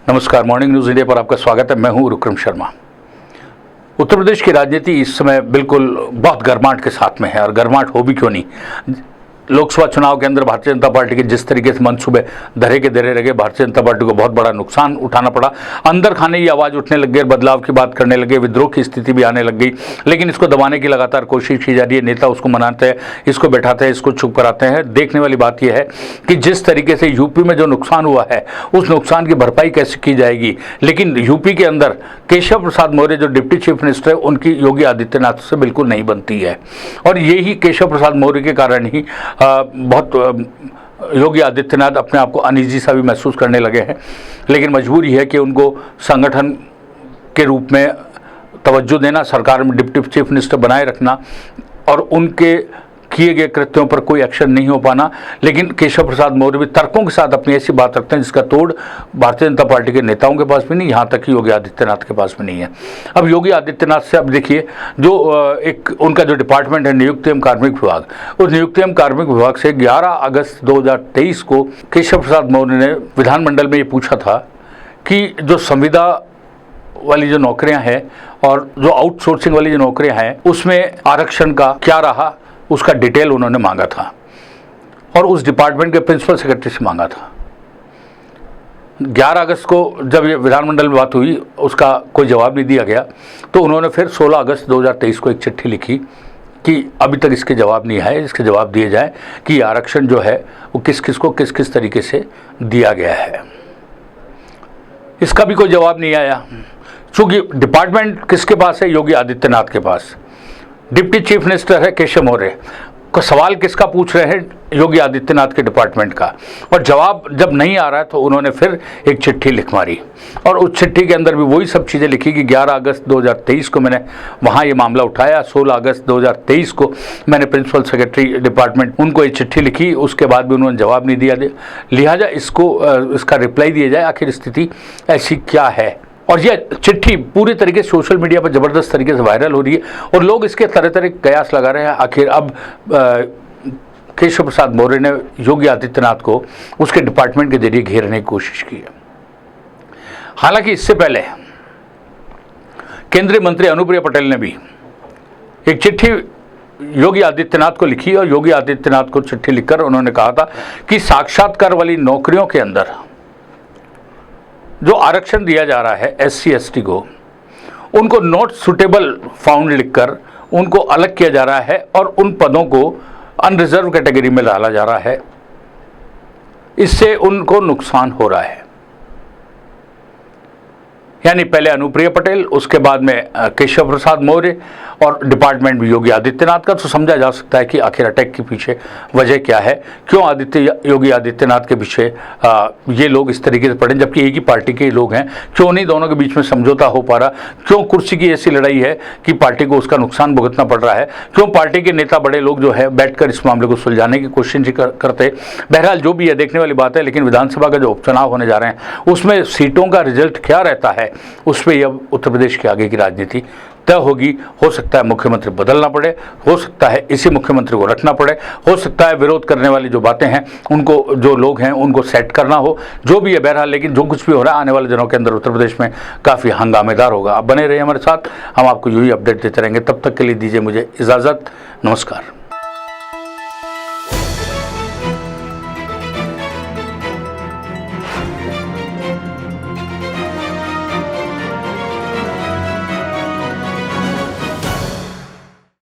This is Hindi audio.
नमस्कार, मॉर्निंग न्यूज़ इंडिया पर आपका स्वागत है। मैं हूं विक्रम शर्मा। उत्तर प्रदेश की राजनीति इस समय बिल्कुल बहुत गर्माहट के साथ में है, और गर्माहट हो भी क्यों नहीं। लोकसभा चुनाव के अंदर भारतीय जनता पार्टी के जिस तरीके से मनसूबे धरे के धरे लगे, भारतीय जनता पार्टी को बहुत बड़ा नुकसान उठाना पड़ा। अंदर खाने की आवाज़ उठने लग गई, बदलाव की बात करने लगे, विद्रोह की स्थिति भी आने लग गई, लेकिन इसको दबाने की लगातार कोशिश की जा रही है। नेता उसको मनाते हैं, इसको बैठाते हैं, इसको चुप कराते हैं। देखने वाली बात यह है कि जिस तरीके से यूपी में जो नुकसान हुआ है, उस नुकसान की भरपाई कैसे की जाएगी। लेकिन यूपी के अंदर केशव प्रसाद मौर्य जो डिप्टी चीफ मिनिस्टर है, उनकी योगी आदित्यनाथ से बिल्कुल नहीं बनती है, और यही केशव प्रसाद मौर्य के कारण ही बहुत योगी आदित्यनाथ अपने आप को अनईजी सा भी महसूस करने लगे हैं। लेकिन मजबूरी है कि उनको संगठन के रूप में तवज्जो देना, सरकार में डिप्टी चीफ मिनिस्टर बनाए रखना, और उनके किए गए कृत्यों पर कोई एक्शन नहीं हो पाना। लेकिन केशव प्रसाद मौर्य भी तर्कों के साथ अपनी ऐसी बात रखते हैं जिसका तोड़ भारतीय जनता पार्टी के नेताओं के पास भी नहीं, यहाँ तक कि योगी आदित्यनाथ के पास भी नहीं है। अब योगी आदित्यनाथ से अब देखिए, जो एक उनका जो डिपार्टमेंट है नियुक्ति एवं कार्मिक विभाग, उस नियुक्ति एवं कार्मिक विभाग से 11 अगस्त 2023 को केशव प्रसाद मौर्य ने विधानमंडल में ये पूछा था कि जो संविदा वाली जो नौकरियां हैं और जो आउटसोर्सिंग वाली जो नौकरियां हैं, उसमें आरक्षण का क्या रहा, उसका डिटेल उन्होंने मांगा था, और उस डिपार्टमेंट के प्रिंसिपल सेक्रेटरी से मांगा था। 11 अगस्त को जब ये विधानमंडल में बात हुई, उसका कोई जवाब नहीं दिया गया, तो उन्होंने फिर 16 अगस्त 2023 को एक चिट्ठी लिखी कि अभी तक इसके जवाब नहीं आए, इसके जवाब दिए जाए कि आरक्षण जो है वो किस किस को किस किस तरीके से दिया गया है। इसका भी कोई जवाब नहीं आया, चूँकि डिपार्टमेंट किसके पास है? योगी आदित्यनाथ के पास। डिप्टी चीफ मिनिस्टर है केशव मौर्य, को सवाल किसका पूछ रहे हैं? योगी आदित्यनाथ के डिपार्टमेंट का। और जवाब जब नहीं आ रहा है तो उन्होंने फिर एक चिट्ठी लिख मारी, और उस चिट्ठी के अंदर भी वही सब चीज़ें लिखी कि 11 अगस्त 2023 को मैंने वहाँ ये मामला उठाया, 16 अगस्त 2023 को मैंने प्रिंसिपल सेक्रेटरी डिपार्टमेंट उनको ये चिट्ठी लिखी, उसके बाद भी उन्होंने जवाब नहीं दिया। लिहाजा इसका रिप्लाई दिया जाए, आखिर स्थिति ऐसी क्या है। और यह चिट्ठी पूरी तरीके से सोशल मीडिया पर ज़बरदस्त तरीके से वायरल हो रही है, और लोग इसके तरह तरह कयास लगा रहे हैं। आखिर अब केशव प्रसाद मौर्य ने योगी आदित्यनाथ को उसके डिपार्टमेंट के जरिए घेरने की कोशिश की है। हालांकि इससे पहले केंद्रीय मंत्री अनुप्रिया पटेल ने भी एक चिट्ठी योगी आदित्यनाथ को लिखी, और योगी आदित्यनाथ को चिट्ठी लिखकर उन्होंने कहा था कि साक्षात्कार वाली नौकरियों के अंदर जो आरक्षण दिया जा रहा है SC ST को, उनको नॉट सुटेबल फाउंड लिखकर उनको अलग किया जा रहा है, और उन पदों को अनरिजर्व कैटेगरी में डाला जा रहा है। इससे उनको नुकसान हो रहा है। यानी पहले अनुप्रिया पटेल, उसके बाद में केशव प्रसाद मौर्य, और डिपार्टमेंट भी योगी आदित्यनाथ का। तो समझा जा सकता है कि आखिर अटैक के पीछे वजह क्या है, क्यों योगी आदित्यनाथ के पीछे ये लोग इस तरीके से पड़े, जबकि एक ही पार्टी के लोग हैं। क्यों नहीं दोनों के बीच में समझौता हो पा रहा? क्यों कुर्सी की ऐसी लड़ाई है कि पार्टी को उसका नुकसान भुगतना पड़ रहा है? क्यों पार्टी के नेता बड़े लोग जो है बैठकर इस मामले को सुलझाने की कोशिश नहीं करते? बहरहाल जो भी है, देखने वाली बात है। लेकिन विधानसभा का जो उपचुनाव होने जा रहे हैं, उसमें सीटों का रिजल्ट क्या रहता है, उस पर अब उत्तर प्रदेश के आगे की राजनीति तय होगी। हो सकता है मुख्यमंत्री बदलना पड़े, हो सकता है इसी मुख्यमंत्री को रखना पड़े, हो सकता है विरोध करने वाली जो बातें हैं उनको, जो लोग हैं उनको सेट करना हो, जो भी है। बहरहाल लेकिन जो कुछ भी हो रहा है, आने वाले दिनों के अंदर उत्तर प्रदेश में काफ़ी हंगामेदार होगा। आप बने रहिए हमारे साथ, हम आपको यूँ ही अपडेट देते रहेंगे। तब तक के लिए दीजिए मुझे इजाज़त। नमस्कार।